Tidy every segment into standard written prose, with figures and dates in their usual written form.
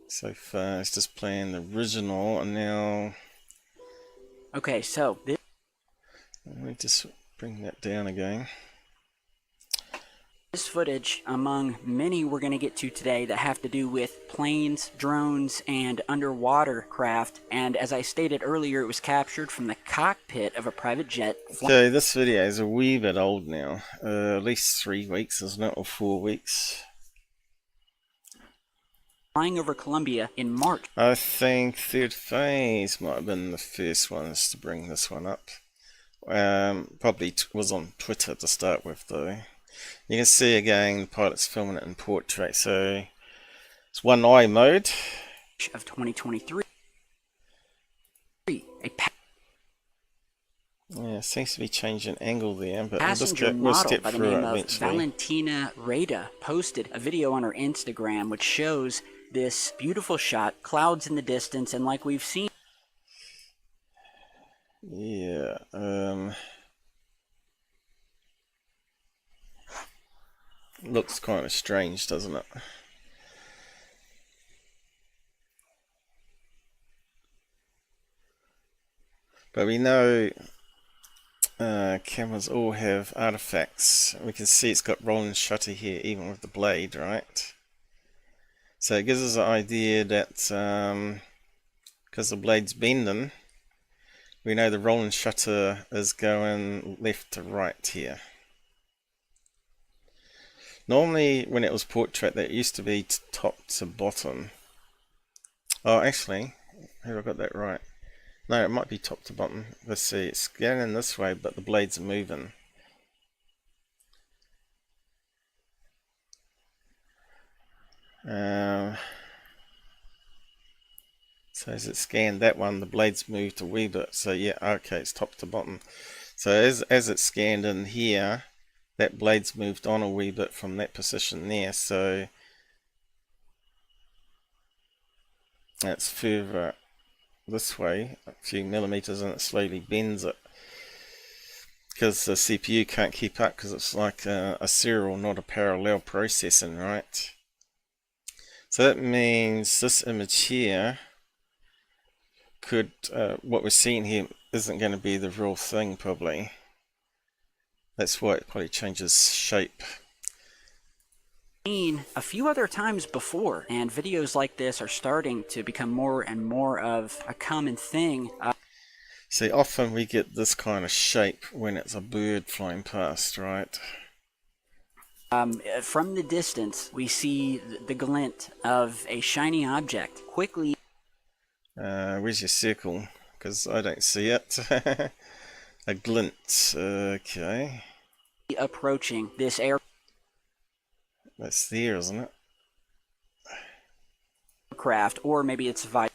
So far, it's just playing the original, and now Okay, so let me just bring that down again. this footage, among many we're going to get to today that have to do with planes, drones, and underwater craft. And as I stated earlier, it was captured from the cockpit of a private jet. Okay, this video is a wee bit old now. At least 3 weeks, isn't it? Or 4 weeks. Flying over Colombia in March. I think third phase might have been the first ones to bring this one up. Probably was on Twitter to start with, though. You can see again the pilot's filming it in portrait, so it's one eye mode. Of 2023. Yeah, seems to be changing angle there, but Passenger we'll model step by the through name it of eventually. Valentina Reda posted a video on her Instagram which shows this beautiful shot, clouds in the distance, and like we've seen. Yeah, looks kind of strange, doesn't it? But we know cameras all have artifacts. We can see it's got rolling shutter here, even with the blade, right? So it gives us an idea that because the blade's bending, we know the rolling shutter is going left to right here. Normally, when it was portrait, that used to be top to bottom. Oh, actually, have I got that right? No, it might be top to bottom. Let's see, it's scanning this way, but the blades are moving. So as it scanned that one, the blades moved a wee bit. So yeah, okay, it's top to bottom. So as it scanned in here, that blade's moved on a wee bit from that position there. So it's further this way, a few millimeters, and it slowly bends it. Because the CPU can't keep up, because it's like a serial, not a parallel processing, right? So that means this image here could, what we're seeing here isn't going to be the real thing, probably. That's why it probably changes shape. Seen a few other times before, and videos like this are starting to become more and more of a common thing. See, often we get this kind of shape when it's a bird flying past, right? From the distance, we see the glint of a shiny object quickly. Where's your circle? Because I don't see it. A glint. Okay. Approaching this That's there, isn't it? aircraft, or maybe it's I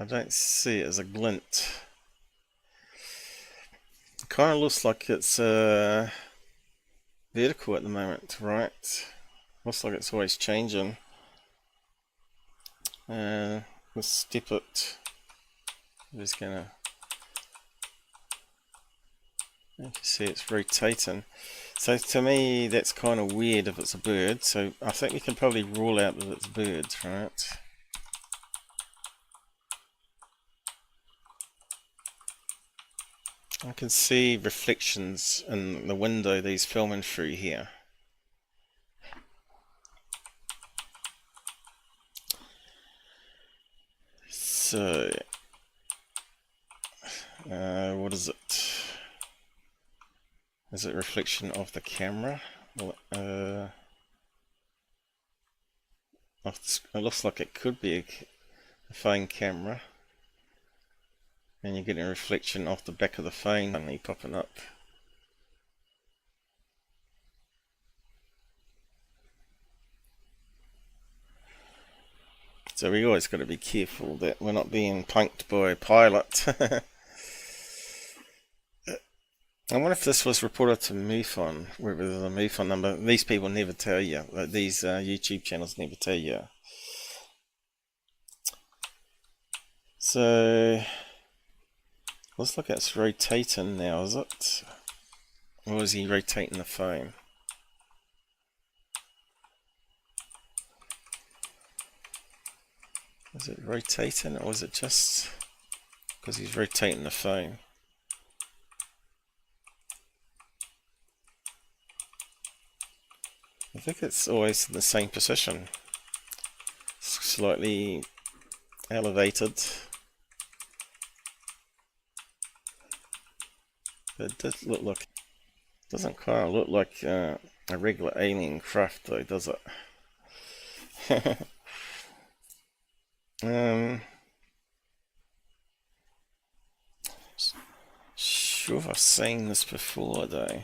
don't see it as a glint. It kind of looks like it's vertical at the moment, right? Looks like it's always changing. Let's step it. I'm just gonna. You can see it's rotating. So to me, that's kind of weird if it's a bird. So I think we can probably rule out that it's birds, right? I can see reflections in the window that he's filming through here. So, what is it? Is it a reflection of the camera? It looks like it could be a phone camera. And you're getting a reflection off the back of the phone suddenly popping up. So we always got to be careful that we're not being punked by a pilot. I wonder if this was reported to MUFON, where there's a MUFON number. These people never tell you. These YouTube channels never tell you. So, looks like it's rotating now, is it? Or is he rotating the phone? Is it rotating, or is it just because he's rotating the phone? I think it's always in the same position, slightly elevated. But it does look like, doesn't quite look like a regular alien craft though, does it? Sure, I've seen this before though.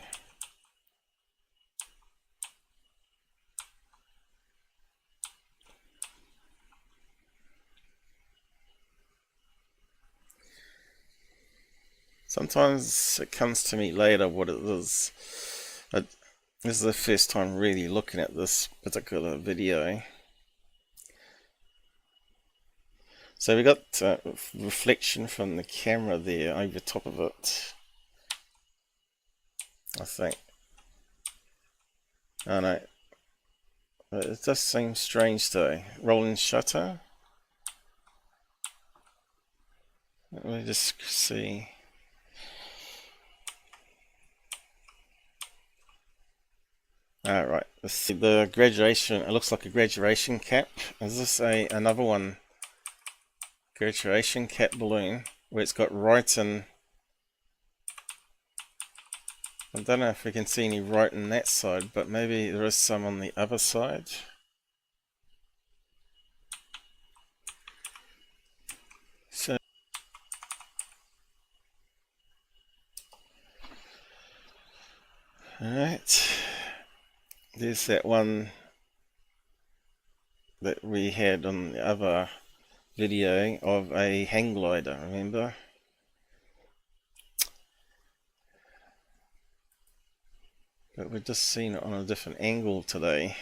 Sometimes it comes to me later what it is. This is the first time really looking at this particular video. So we got reflection from the camera there over top of it, I think. Oh no, it does seem strange though. Rolling shutter. Let me just see. Alright, let's see the graduation. It looks like a graduation cap. Is this another one? Graduation cap balloon where it's got writing. I don't know if we can see any writing that side, but maybe there is some on the other side. So alright, there's that one that we had on the other video of a hang glider, remember? But we've just seen it on a different angle today.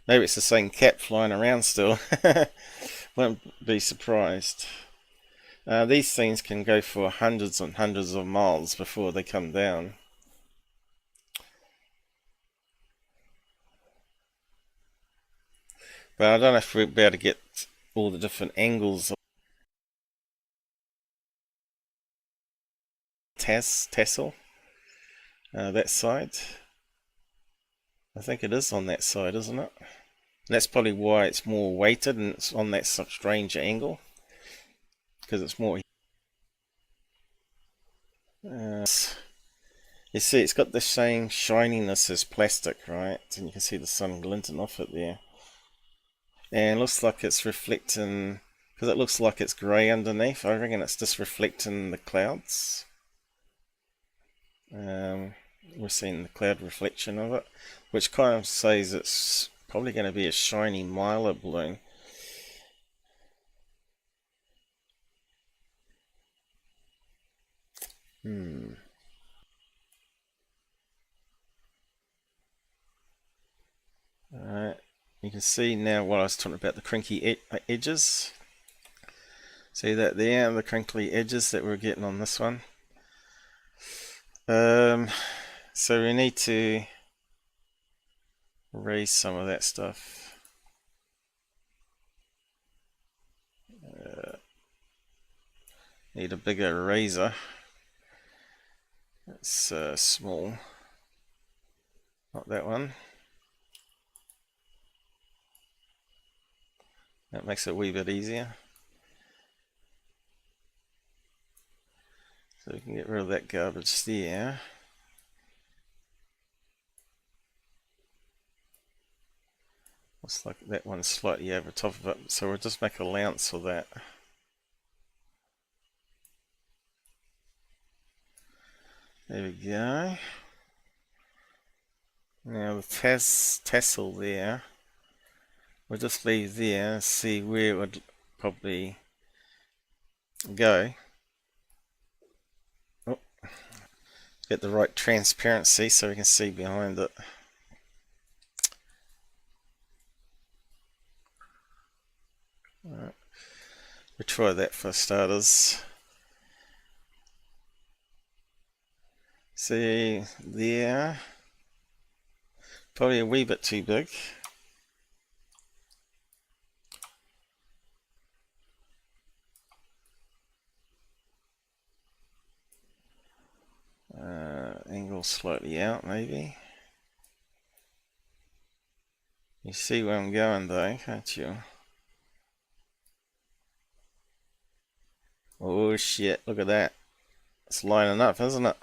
Maybe it's the same cat flying around still. Won't be surprised. These things can go for hundreds and hundreds of miles before they come down. But I don't know if we'll be able to get all the different angles of tassel. That side. I think it is on that side, isn't it? And that's probably why it's more weighted and it's on that strange angle. Because it's more... you see, it's got the same shininess as plastic, right? And you can see the sun glinting off it there. And it looks like it's reflecting... because it looks like it's grey underneath. I reckon it's just reflecting the clouds. We're seeing the cloud reflection of it, which kind of says it's probably going to be a shiny Mylar balloon. Alright, you can see now what I was talking about, the crinkly edges. See that there, the crinkly edges that we're getting on this one. So we need to erase some of that stuff. Need a bigger eraser. It's small. Not that one. That makes it a wee bit easier. So we can get rid of that garbage there. Looks like that one's slightly over top of it, so we'll just make allowance for that. There we go. Now the tassel there, we'll just leave there and see where it would probably go. Oh, get the right transparency so we can see behind it. Right. We'll try that for starters. See there, probably a wee bit too big. Angle slightly out, maybe. You see where I'm going though, can't you? Oh shit, look at that. It's lining up, isn't it?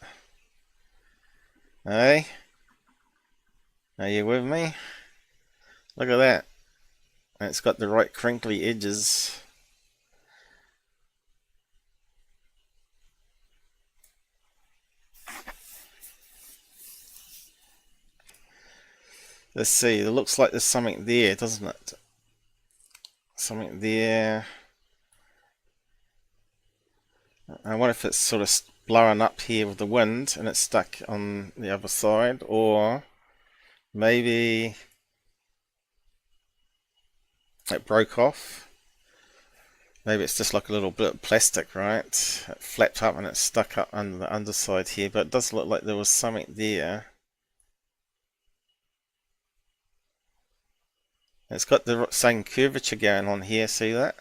Hey? Are you with me? Look at that. And it's got the right crinkly edges. Let's see, it looks like there's something there, doesn't it? Something there. I wonder if it's sort of blowing up here with the wind and it's stuck on the other side, or maybe it broke off. Maybe it's just like a little bit of plastic, right? It flapped up and it's stuck up under the underside here, but it does look like there was something there. It's got the same curvature going on here, see that?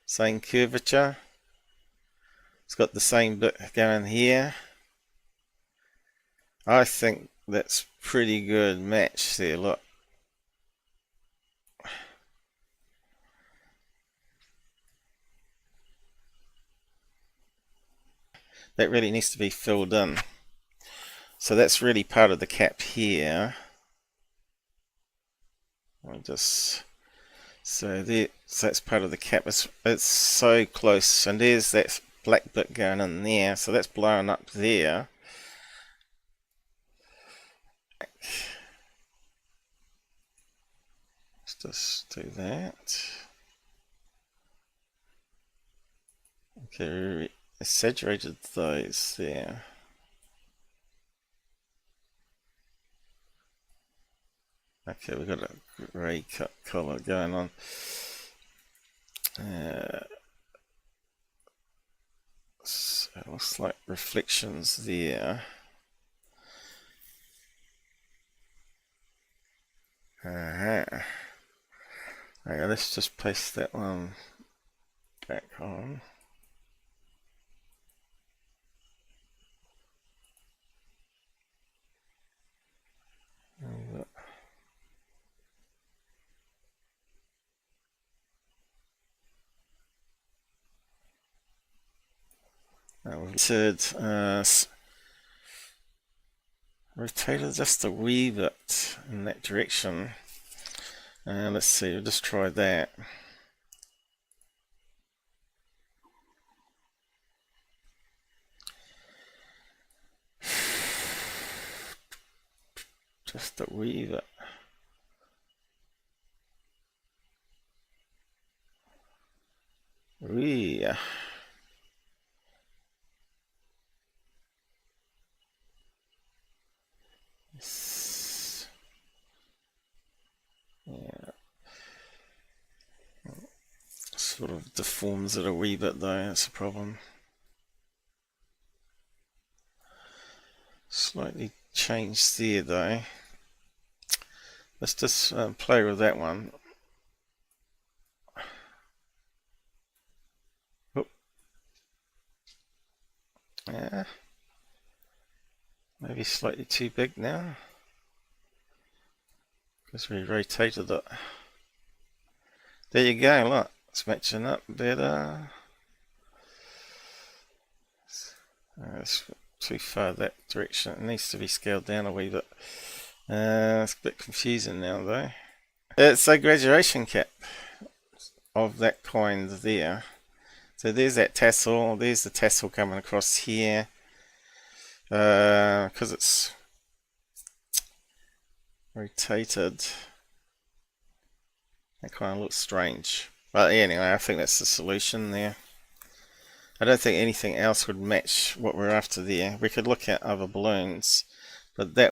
Same curvature. It's got the same bit going here. I think that's pretty good match there, look. That really needs to be filled in. So that's really part of the cap here. I'll just so there, so that's part of the cap. It's so close, and there's that black bit going in there, so that's blowing up there. Let's just do that. Okay, I saturated those there. Okay, we've got a grey colour going on. So it looks like reflections there. Okay, let's just paste that one back on. Rotated just a wee bit in that direction. Let's see, we'll just try that. Just a wee bit. Wee. Yeah. Sort of deforms it a wee bit though, that's a problem. Slightly changed there though. Let's just play with that one. Oop. Yeah. Maybe slightly too big now, because we rotated it. There you go, look, it's matching up better. It's too far that direction, it needs to be scaled down a wee bit. It's a bit confusing now though. It's a graduation cap of that kind there. So there's that tassel, there's the tassel coming across here. Because it's rotated, that kind of looks strange. But anyway, I think that's the solution there. I don't think anything else would match what we're after there. We could look at other balloons, but that